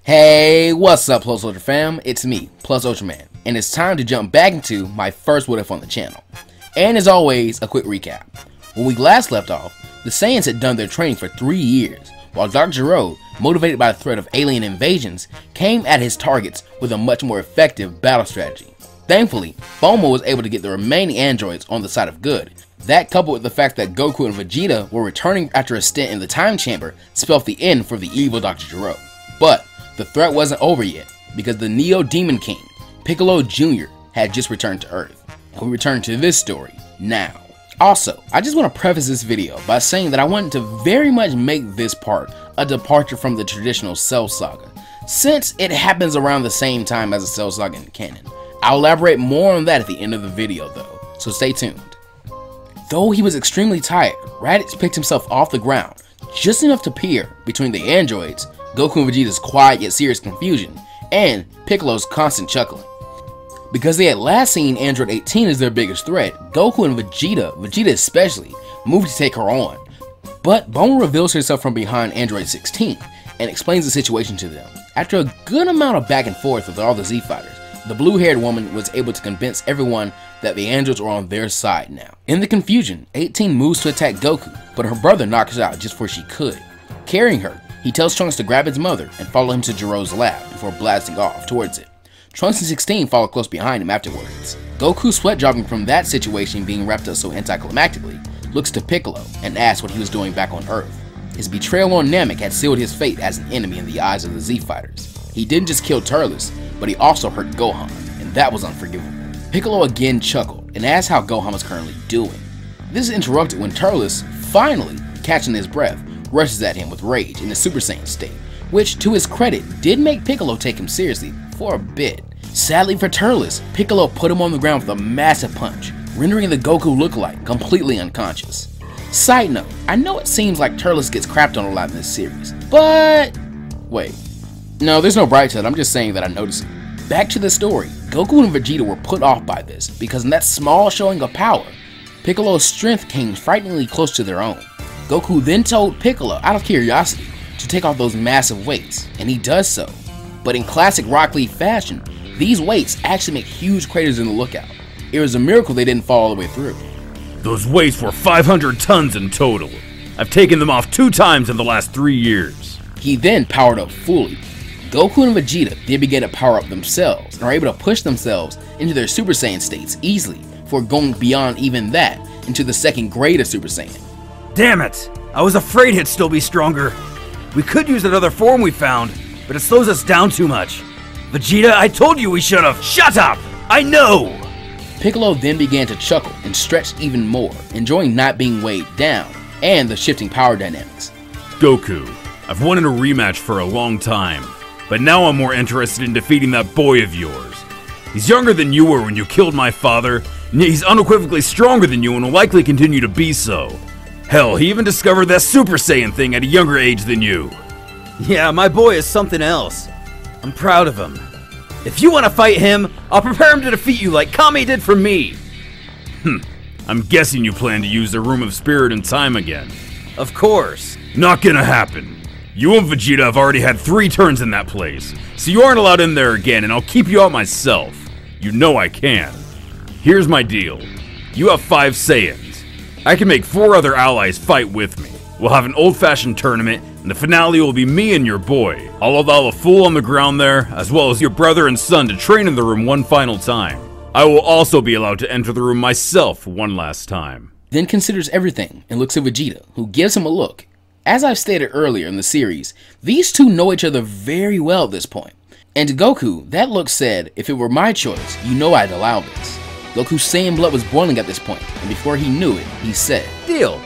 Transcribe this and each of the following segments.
Hey, what's up Plus Ultra fam? It's me, Plus Ultraman, and it's time to jump back into my first what if on the channel. And as always, a quick recap. When we last left off, the Saiyans had done their training for 3 years, while Dr. Gero, motivated by the threat of alien invasions, came at his targets with a much more effective battle strategy. Thankfully, Bulma was able to get the remaining androids on the side of good. That, coupled with the fact that Goku and Vegeta were returning after a stint in the time chamber, spelled the end for the evil Dr. Gero. But the threat wasn't over yet, because the Neo Demon King, Piccolo Jr., had just returned to Earth. And we return to this story now. Also, I just want to preface this video by saying that I wanted to very much make this part a departure from the traditional Cell Saga, since it happens around the same time as the Cell Saga in canon. I'll elaborate more on that at the end of the video though, so stay tuned. Though he was extremely tired, Raditz picked himself off the ground, just enough to peer between the androids, Goku and Vegeta's quiet yet serious confusion, and Piccolo's constant chuckling. Because they had last seen Android 18 as their biggest threat, Goku and Vegeta especially, moved to take her on. But Bulma reveals herself from behind Android 16 and explains the situation to them. After a good amount of back and forth with all the Z fighters, the blue-haired woman was able to convince everyone that the androids were on their side now. In the confusion, 18 moves to attack Goku, but her brother knocks her out just before she could. Carrying her, he tells Trunks to grab his mother and follow him to Gero's lab before blasting off towards it. Trunks and 16 follow close behind him afterwards. Goku, sweat dropping from that situation being wrapped up so anticlimactically, looks to Piccolo and asks what he was doing back on Earth. His betrayal on Namek had sealed his fate as an enemy in the eyes of the Z fighters. He didn't just kill Turles, but he also hurt Gohan, and that was unforgivable. Piccolo again chuckled and asked how Gohan was currently doing. This is interrupted when Turles, finally catching his breath, rushes at him with rage in the Super Saiyan state, which to his credit did make Piccolo take him seriously for a bit. Sadly for Turles, Piccolo put him on the ground with a massive punch, rendering the Goku lookalike completely unconscious. Side note, I know it seems like Turles gets crapped on a lot in this series, but wait. No, there's no bright side, I'm just saying that I noticed it. Back to the story, Goku and Vegeta were put off by this because in that small showing of power, Piccolo's strength came frighteningly close to their own. Goku then told Piccolo, out of curiosity, to take off those massive weights, and he does so. But in classic Rock Lee fashion, these weights actually make huge craters in the lookout. It was a miracle they didn't fall all the way through. Those weights were 500 tons in total. I've taken them off 2 times in the last 3 years. He then powered up fully. Goku and Vegeta then began to power up themselves and are able to push themselves into their Super Saiyan states easily before going beyond even that into the second grade of Super Saiyan. Damn it! I was afraid he'd still be stronger. We could use that other form we found, but it slows us down too much. Vegeta, I told you we should've. Shut up! I know! Piccolo then began to chuckle and stretch even more, enjoying not being weighed down and the shifting power dynamics. Goku, I've wanted a rematch for a long time, but now I'm more interested in defeating that boy of yours. He's younger than you were when you killed my father, and yet he's unequivocally stronger than you and will likely continue to be so. Hell, he even discovered that Super Saiyan thing at a younger age than you. Yeah, my boy is something else. I'm proud of him. If you want to fight him, I'll prepare him to defeat you like Kami did for me. I'm guessing you plan to use the Room of Spirit and Time again. Of course. Not gonna happen. You and Vegeta have already had 3 turns in that place, so you aren't allowed in there again, and I'll keep you out myself. You know I can. Here's my deal. You have 5 Saiyans. I can make 4 other allies fight with me. We'll have an old-fashioned tournament, and the finale will be me and your boy. I'll allow a fool on the ground there, as well as your brother and son to train in the room one final time. I will also be allowed to enter the room myself one last time. Then considers everything and looks at Vegeta, who gives him a look. As I've stated earlier in the series, these two know each other very well at this point. And to Goku, that look said, if it were my choice, you know I'd allow this. Goku's Saiyan blood was boiling at this point, and before he knew it, he said, Deal.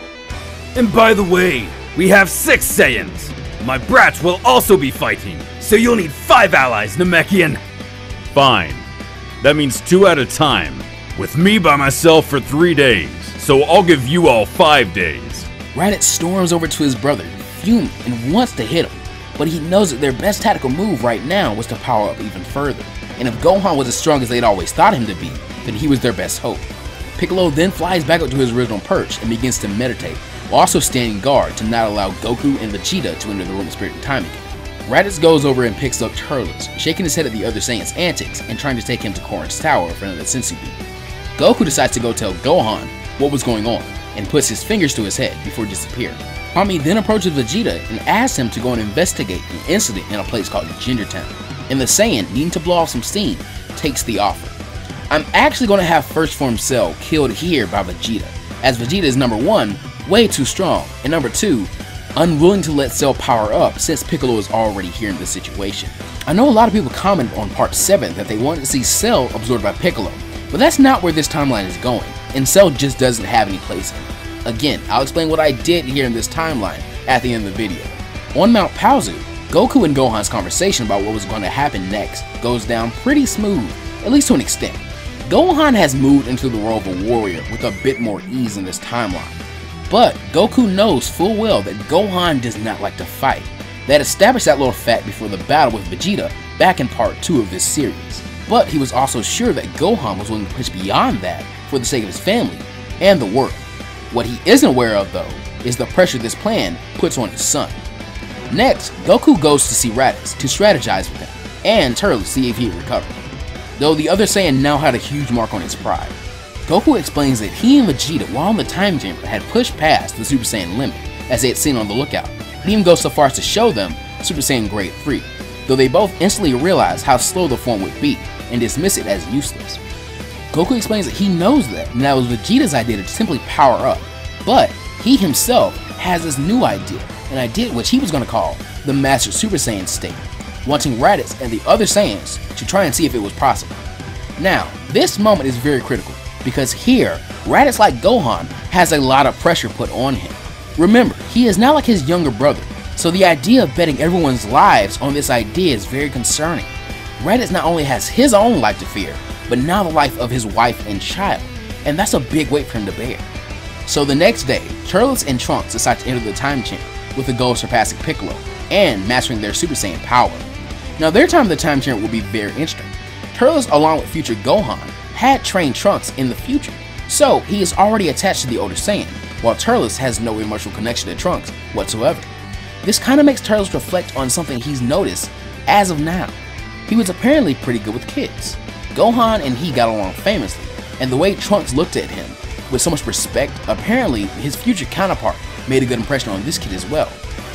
And by the way, we have 6 Saiyans. My brats will also be fighting, so you'll need 5 allies, Namekian. Fine. That means 2 at a time, with me by myself for 3 days, so I'll give you all 5 days. Raditz storms over to his brother, fuming and wants to hit him, but he knows that their best tactical move right now was to power up even further, and if Gohan was as strong as they'd always thought him to be, then he was their best hope. Piccolo then flies back up to his original perch and begins to meditate, while also standing guard to not allow Goku and Vegeta to enter the Room of Spirit and Time again. Raditz goes over and picks up Turles, shaking his head at the other Saiyan's antics and trying to take him to Korin's tower for another senzu bean. Goku decides to go tell Gohan what was going on and puts his fingers to his head before disappearing. Kwame then approaches Vegeta and asks him to go and investigate an incident in a place called Ginger Town, and the Saiyan, needing to blow off some steam, takes the offer. I'm actually going to have First Form Cell killed here by Vegeta, as Vegeta is number 1, way too strong, and number 2, unwilling to let Cell power up since Piccolo is already here in this situation. I know a lot of people commented on part 7 that they wanted to see Cell absorbed by Piccolo, but that's not where this timeline is going, and Cell just doesn't have any place in it. Again, I'll explain what I did here in this timeline at the end of the video. On Mount Paozu, Goku and Gohan's conversation about what was going to happen next goes down pretty smooth, at least to an extent. Gohan has moved into the role of a warrior with a bit more ease in this timeline. But Goku knows full well that Gohan does not like to fight. They had established that little fact before the battle with Vegeta back in part 2 of this series. But he was also sure that Gohan was willing to push beyond that for the sake of his family and the world. What he isn't aware of though is the pressure this plan puts on his son. Next, Goku goes to see Raditz to strategize with him and Turles to see if he had recovered. Though the other Saiyan now had a huge mark on his pride. Goku explains that he and Vegeta, while in the time chamber, had pushed past the Super Saiyan limit as they had seen on the lookout. He even goes so far as to show them Super Saiyan Grade 3, though they both instantly realize how slow the form would be and dismiss it as useless. Goku explains that he knows that, and that was Vegeta's idea to simply power up, but he himself has this new idea, an idea which he was going to call the Master Super Saiyan state, wanting Raditz and the other Saiyans to try and see if it was possible. Now, this moment is very critical, because here, Raditz, like Gohan, has a lot of pressure put on him. Remember, he is now like his younger brother, so the idea of betting everyone's lives on this idea is very concerning. Raditz not only has his own life to fear, but now the life of his wife and child, and that's a big weight for him to bear. So the next day, Turles and Trunks decide to enter the time chamber with the goal of surpassing Piccolo and mastering their Super Saiyan power. Now their time in the time chamber will be very interesting. Turles, along with future Gohan, had trained Trunks in the future, so he is already attached to the older Saiyan, while Turles has no emotional connection to Trunks whatsoever. This kind of makes Turles reflect on something he's noticed as of now. He was apparently pretty good with kids. Gohan and he got along famously, and the way Trunks looked at him with so much respect, apparently his future counterpart made a good impression on this kid as well.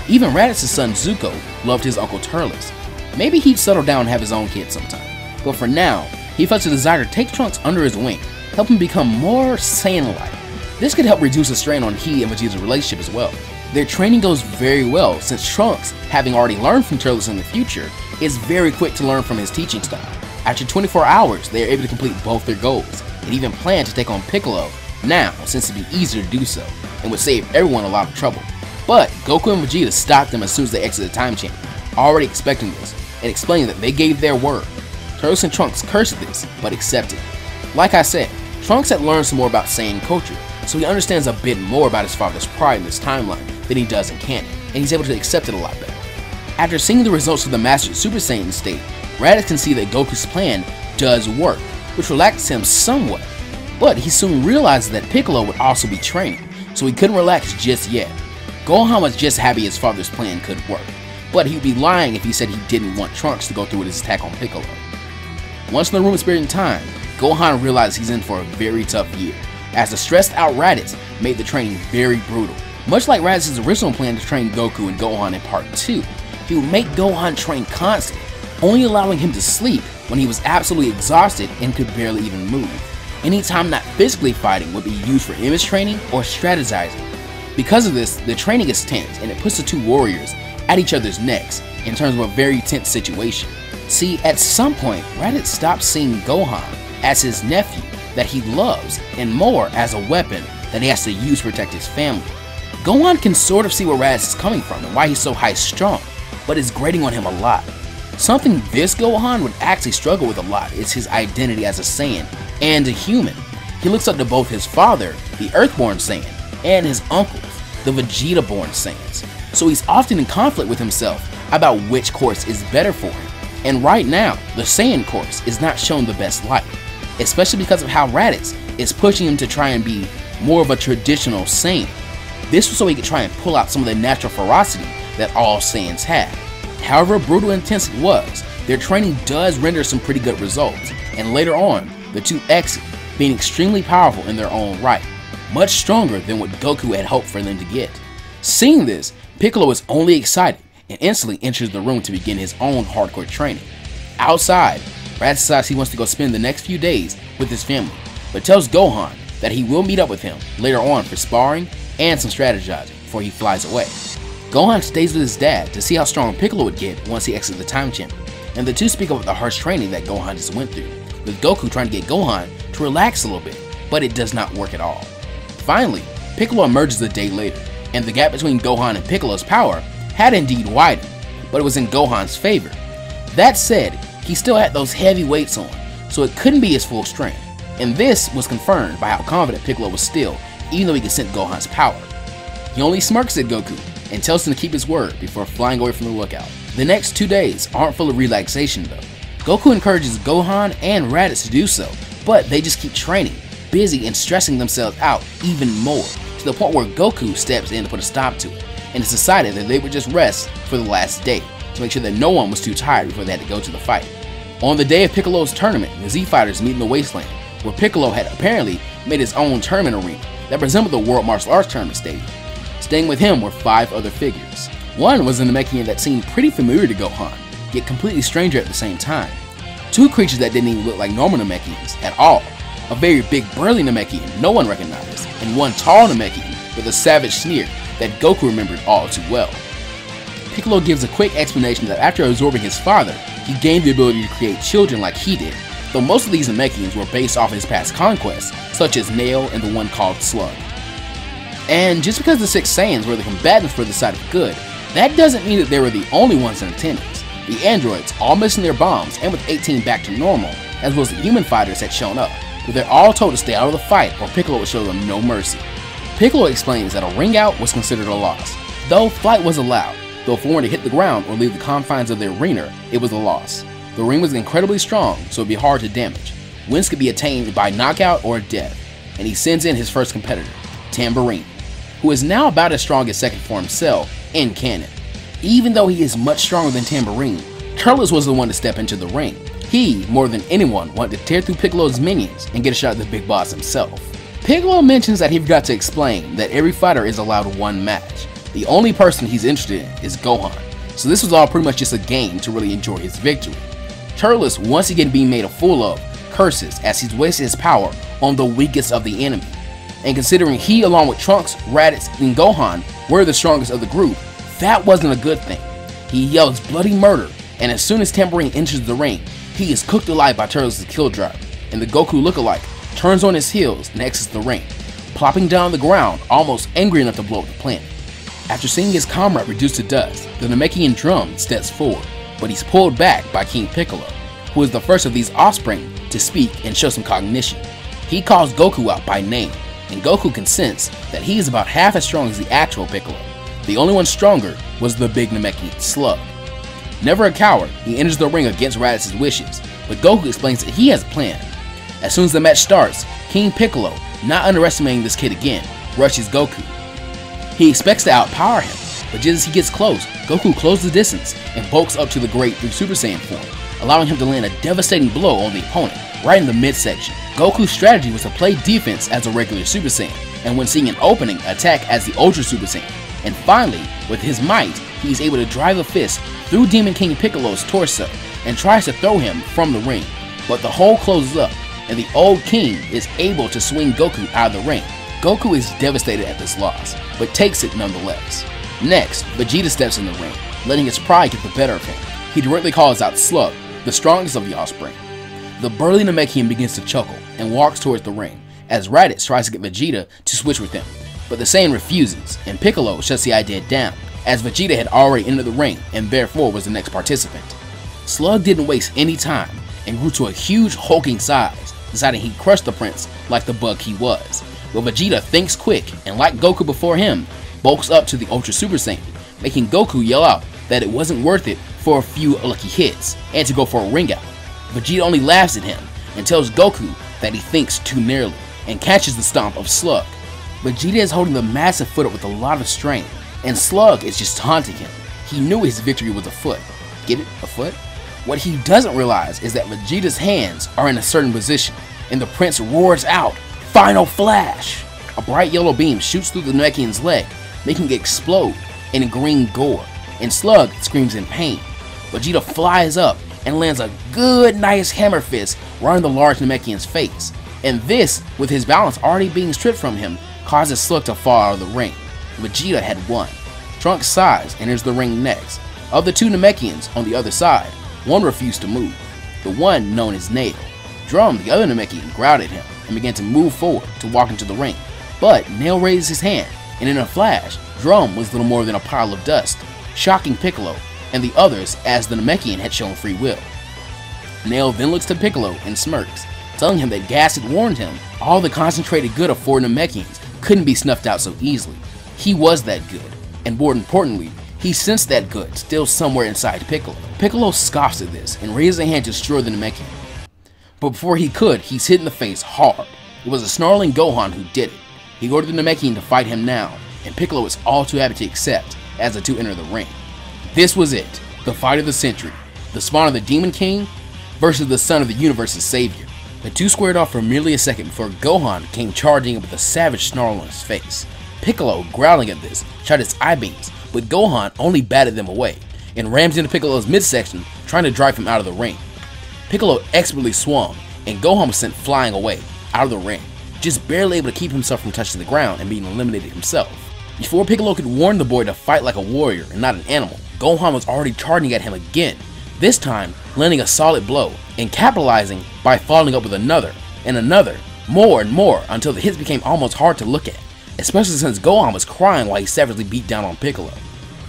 Even Raditz's son Zuko loved his uncle Turles. Maybe he'd settle down and have his own kid sometime, but for now, he felt a desire to take Trunks under his wing, help him become more Saiyan-like. This could help reduce the strain on he and Vegeta's relationship as well. Their training goes very well since Trunks, having already learned from Turles in the future, is very quick to learn from his teaching style. After 24 hours, they are able to complete both their goals, and even plan to take on Piccolo now since it'd be easier to do so, and would save everyone a lot of trouble. But Goku and Vegeta stopped them as soon as they exited the time chamber, already expecting this, and explaining that they gave their word. Turles and Trunks cursed this, but accepted. Like I said, Trunks had learned some more about Saiyan culture, so he understands a bit more about his father's pride in this timeline than he does in canon, and he's able to accept it a lot better. After seeing the results of the Master Super Saiyan state, Raditz can see that Goku's plan does work, which relaxes him somewhat, but he soon realizes that Piccolo would also be training, so he couldn't relax just yet. Gohan was just happy his father's plan could work, but he would be lying if he said he didn't want Trunks to go through with his attack on Piccolo. Once in the room of Spirit in Time, Gohan realizes he's in for a very tough year, as the stressed out Raditz made the training very brutal. Much like Raditz's original plan to train Goku and Gohan in part 2, he would make Gohan train constantly, only allowing him to sleep when he was absolutely exhausted and could barely even move. Any time not physically fighting would be used for image training or strategizing. Because of this, the training is tense and it puts the two warriors at each other's necks in terms of a very tense situation. See, at some point, Raditz stops seeing Gohan as his nephew that he loves and more as a weapon that he has to use to protect his family. Gohan can sort of see where Raditz is coming from and why he's so high-strung, but it's grating on him a lot. Something this Gohan would actually struggle with a lot is his identity as a Saiyan and a human. He looks up to both his father, the Earthborn Saiyan, and his uncles, the Vegeta-born Saiyans, so he's often in conflict with himself about which course is better for him. And right now, the Saiyan course is not shown the best light, especially because of how Raditz is pushing him to try and be more of a traditional Saiyan. This was so he could try and pull out some of the natural ferocity that all Saiyans have. However brutal and intense it was, their training does render some pretty good results, and later on, the two exit, being extremely powerful in their own right, much stronger than what Goku had hoped for them to get. Seeing this, Piccolo is only excited and instantly enters the room to begin his own hardcore training. Outside, Raditz decides he wants to go spend the next few days with his family, but tells Gohan that he will meet up with him later on for sparring and some strategizing before he flies away. Gohan stays with his dad to see how strong Piccolo would get once he exits the time chamber, and the two speak about the harsh training that Gohan just went through, with Goku trying to get Gohan to relax a little bit, but it does not work at all. Finally, Piccolo emerges a day later, and the gap between Gohan and Piccolo's power had indeed widened, but it was in Gohan's favor. That said, he still had those heavy weights on, so it couldn't be his full strength, and this was confirmed by how confident Piccolo was still, even though he could sense Gohan's power. He only smirks at Goku and tells him to keep his word before flying away from the lookout. The next 2 days aren't full of relaxation though. Goku encourages Gohan and Raditz to do so, but they just keep training, busy and stressing themselves out even more, to the point where Goku steps in to put a stop to it, and it's decided that they would just rest for the last day, to make sure that no one was too tired before they had to go to the fight. On the day of Piccolo's tournament, the Z Fighters meet in the Wasteland, where Piccolo had apparently made his own tournament arena that resembled the World Martial Arts Tournament Stadium. Staying with him were 5 other figures. One was a Namekian that seemed pretty familiar to Gohan, yet completely stranger at the same time. 2 creatures that didn't even look like normal Namekians at all. A very big burly Namekian no one recognized, and one tall Namekian with a savage sneer that Goku remembered all too well. Piccolo gives a quick explanation that after absorbing his father, he gained the ability to create children like he did, though most of these Namekians were based off his past conquests, such as Nail and the one called Slug. And just because the 6 Saiyans were the combatants for the side of good, that doesn't mean that they were the only ones in attendance. The androids, all missing their bombs and with 18 back to normal, as well as the human fighters had shown up, but they're all told to stay out of the fight or Piccolo would show them no mercy. Piccolo explains that a ring out was considered a loss, though flight was allowed, though if one were to hit the ground or leave the confines of the arena, it was a loss. The ring was incredibly strong, so it'd be hard to damage. Wins could be attained by knockout or death, and he sends in his first competitor, Tambourine, who is now about as strong as second form Cell in canon. Even though he is much stronger than Tambourine, Turles was the one to step into the ring. He, more than anyone, wanted to tear through Piccolo's minions and get a shot at the big boss himself. Piccolo mentions that he forgot to explain that every fighter is allowed 1 match. The only person he's interested in is Gohan, so this was all pretty much just a game to really enjoy his victory. Turles, once again being made a fool of, curses as he's wasted his power on the weakest of the enemy. And considering he, along with Trunks, Raditz, and Gohan, were the strongest of the group, that wasn't a good thing. He yells bloody murder, and as soon as Tambourine enters the ring, he is cooked alive by Turles' kill drive, and the Goku lookalike turns on his heels and exits the ring, plopping down on the ground, almost angry enough to blow up the planet. After seeing his comrade reduced to dust, the Namekian drum steps forward, but he's pulled back by King Piccolo, who is the first of these offspring to speak and show some cognition. He calls Goku out by name, and Goku can sense that he is about half as strong as the actual Piccolo. The only one stronger was the big Namekian Slug. Never a coward, he enters the ring against Raditz's wishes, but Goku explains that he has a plan. As soon as the match starts, King Piccolo, not underestimating this kid again, rushes Goku. He expects to outpower him, but just as he gets close, Goku closes the distance and bulks up to the Great through Super Saiyan form, allowing him to land a devastating blow on the opponent, right in the midsection. Goku's strategy was to play defense as a regular Super Saiyan, and when seeing an opening, attack as the Ultra Super Saiyan. And finally, with his might, he is able to drive a fist through Demon King Piccolo's torso and tries to throw him from the ring, but the hole closes up and the old king is able to swing Goku out of the ring. Goku is devastated at this loss, but takes it nonetheless. Next, Vegeta steps in the ring, letting his pride get the better of him. He directly calls out Slug, the strongest of the offspring. The burly Namekian begins to chuckle and walks towards the ring, as Raditz tries to get Vegeta to switch with him, but the Saiyan refuses, and Piccolo shuts the idea down, as Vegeta had already entered the ring and therefore was the next participant. Slug didn't waste any time and grew to a huge hulking size, deciding he'd crush the prince like the bug he was. But Vegeta thinks quick and, like Goku before him, bulks up to the Ultra Super Saiyan, making Goku yell out that it wasn't worth it for a few lucky hits and to go for a ring out. Vegeta only laughs at him and tells Goku that he thinks too nearly and catches the stomp of Slug. Vegeta is holding the massive foot up with a lot of strength, and Slug is just taunting him. He knew his victory was afoot, Get it? A foot? What he doesn't realize is that Vegeta's hands are in a certain position, and the prince roars out, "Final Flash!" A bright yellow beam shoots through the Namekian's leg, making it explode in green gore, and Slug screams in pain. Vegeta flies up and lands a good nice hammer fist right on the large Namekian's face, and this, with his balance already being stripped from him, causes Slug to fall out of the ring. Vegeta had won. Trunks sighs and enters the ring next. Of the two Namekians on the other side, one refused to move, the one known as Nail. Drum, the other Namekian, growled at him and began to move forward to walk into the ring, but Nail raised his hand, and in a flash, Drum was little more than a pile of dust, shocking Piccolo and the others as the Namekian had shown free will. Nail then looks to Piccolo and smirks, telling him that Gas had warned him all the concentrated good of 4 Namekians couldn't be snuffed out so easily. He was that good, and more importantly, he sensed that good still somewhere inside Piccolo. Piccolo scoffs at this and raises a hand to destroy the Namekian. But before he could, he's hit in the face hard. It was a snarling Gohan who did it. He ordered the Namekian to fight him now, and Piccolo is all too happy to accept as the two enter the ring. This was it, the fight of the century, the spawn of the Demon King versus the son of the universe's savior. The two squared off for merely a second before Gohan came charging up with a savage snarl on his face. Piccolo, growling at this, shot his eye beams, but Gohan only batted them away and rammed into Piccolo's midsection, trying to drive him out of the ring. Piccolo expertly swung, and Gohan was sent flying away, out of the ring, just barely able to keep himself from touching the ground and being eliminated himself. Before Piccolo could warn the boy to fight like a warrior and not an animal, Gohan was already charging at him again, this time landing a solid blow and capitalizing by following up with another and another, more and more, until the hits became almost hard to look at, especially since Gohan was crying while he savagely beat down on Piccolo.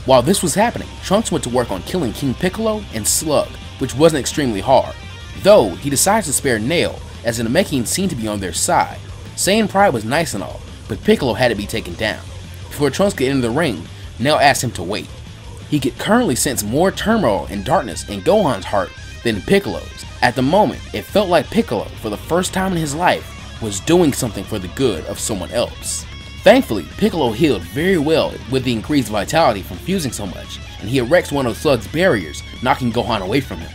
While this was happening, Trunks went to work on killing King Piccolo and Slug, which wasn't extremely hard, though he decides to spare Nail as the Namekians seemed to be on their side. Saiyan pride was nice and all, but Piccolo had to be taken down. Before Trunks could enter the ring, Nail asked him to wait. He could currently sense more turmoil and darkness in Gohan's heart than Piccolo's. At the moment, it felt like Piccolo, for the first time in his life, was doing something for the good of someone else. Thankfully, Piccolo healed very well with the increased vitality from fusing so much, and he erects one of Slug's barriers, knocking Gohan away from him.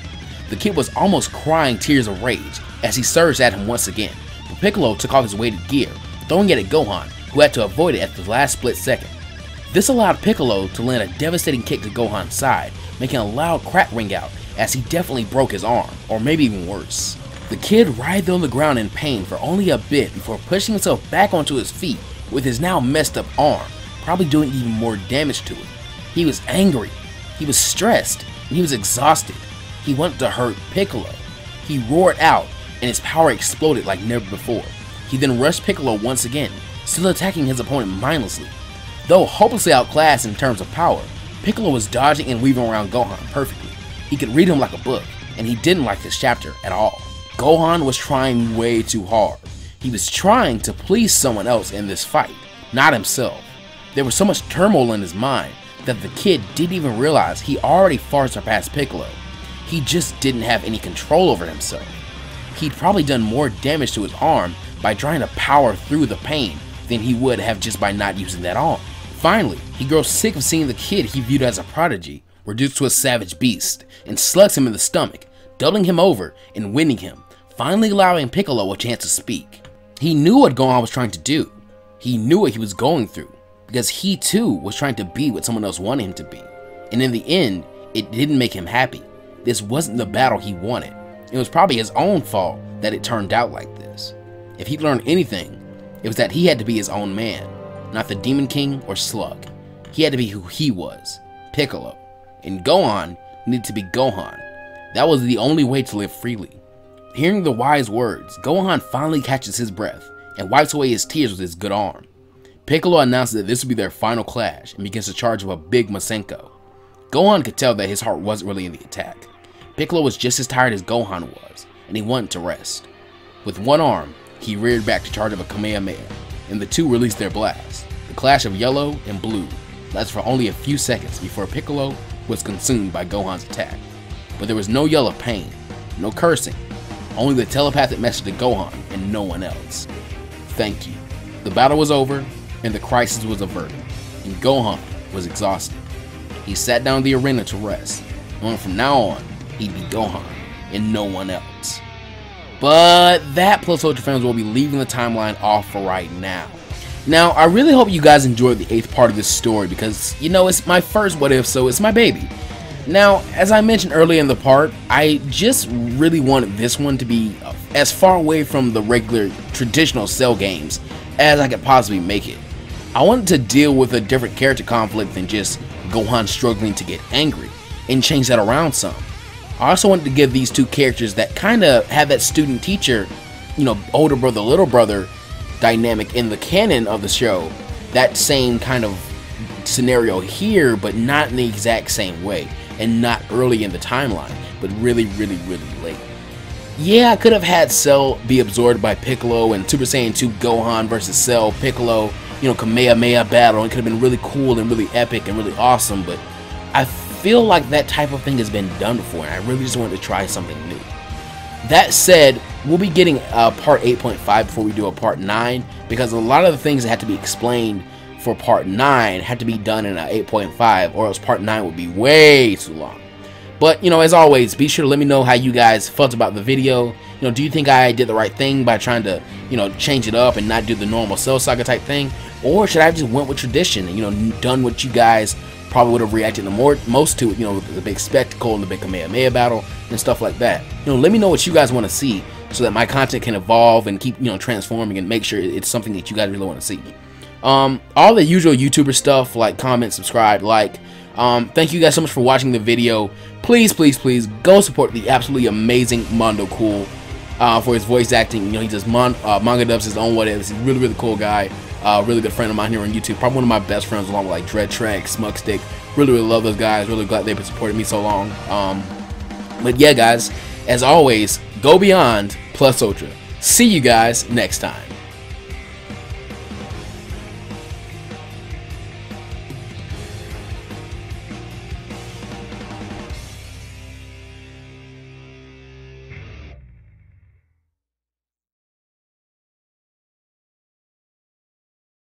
The kid was almost crying tears of rage as he surged at him once again, but Piccolo took off his weighted gear, throwing it at Gohan, who had to avoid it at the last split second. This allowed Piccolo to land a devastating kick to Gohan's side, making a loud crack ring out as he definitely broke his arm, or maybe even worse. The kid writhed on the ground in pain for only a bit before pushing himself back onto his feet with his now messed up arm, probably doing even more damage to it. He was angry, he was stressed, and he was exhausted. He wanted to hurt Piccolo. He roared out, and his power exploded like never before. He then rushed Piccolo once again, still attacking his opponent mindlessly. Though hopelessly outclassed in terms of power, Piccolo was dodging and weaving around Gohan perfectly. He could read him like a book, and he didn't like this chapter at all. Gohan was trying way too hard. He was trying to please someone else in this fight, not himself. There was so much turmoil in his mind that the kid didn't even realize he already far surpassed Piccolo. He just didn't have any control over himself. He'd probably done more damage to his arm by trying to power through the pain than he would have just by not using that arm. Finally, he grows sick of seeing the kid he viewed as a prodigy reduced to a savage beast, and slugs him in the stomach, doubling him over and winning him, finally allowing Piccolo a chance to speak. He knew what Gohan was trying to do. He knew what he was going through, because he too was trying to be what someone else wanted him to be. And in the end, it didn't make him happy. This wasn't the battle he wanted. It was probably his own fault that it turned out like this. If he learned anything, it was that he had to be his own man, not the Demon King or Slug. He had to be who he was, Piccolo. And Gohan needed to be Gohan. That was the only way to live freely. Hearing the wise words, Gohan finally catches his breath and wipes away his tears with his good arm. Piccolo announces that this would be their final clash and begins to charge with a big Masenko. Gohan could tell that his heart wasn't really in the attack. Piccolo was just as tired as Gohan was, and he wanted to rest. With one arm, he reared back to charge of a Kamehameha, and the two released their blast. The clash of yellow and blue lasted for only a few seconds before Piccolo was consumed by Gohan's attack. But there was no yell of pain, no cursing, only the telepathic message to Gohan and no one else. Thank you. The battle was over, and the crisis was averted, and Gohan was exhausted. He sat down in the arena to rest, and from now on, he'd be Gohan and no one else. But that, Plus Ultra fans, will be leaving the timeline off for right now. Now, I really hope you guys enjoyed the 8th part of this story because, you know, it's my first What If, so it's my baby. Now, as I mentioned earlier in the part, I just really wanted this one to be as far away from the regular traditional Cell games as I could possibly make it. I wanted to deal with a different character conflict than just Gohan struggling to get angry, and change that around some. I also wanted to give these two characters that kind of have that student-teacher, you know, older brother, little brother dynamic in the canon of the show, that same kind of scenario here, but not in the exact same way, and not early in the timeline, but really late. Yeah, I could have had Cell be absorbed by Piccolo and Super Saiyan 2 Gohan versus Cell Piccolo, you know, Kamehameha battle. It could have been really cool and really epic and really awesome, but I feel like that type of thing has been done before, and I really just wanted to try something new. That said, we'll be getting part 8.5 before we do a part 9, because a lot of the things that had to be explained for part 9 had to be done in a 8.5, or else part 9 would be way too long. But, you know, as always, be sure to let me know how you guys felt about the video. You know, do you think I did the right thing by trying to, you know, change it up and not do the normal Cell Saga type thing? Or should I have just went with tradition and, you know, done what you guys probably would have reacted the most to, you know, the big spectacle and the big Kamehameha battle and stuff like that? You know, let me know what you guys want to see so that my content can evolve and keep, you know, transforming and make sure it's something that you guys really want to see. All the usual YouTuber stuff, like comment, subscribe, like. Thank you guys so much for watching the video. Please go support the absolutely amazing Mondo Cool for his voice acting. You know, he does manga dubs his own What Ifs. He's a really cool guy. Really good friend of mine here on YouTube. Probably one of my best friends, along with like Dread Trek, Smugstick. Really love those guys. Really glad they've been supporting me so long. But yeah, guys, as always, go beyond Plus Ultra. See you guys next time.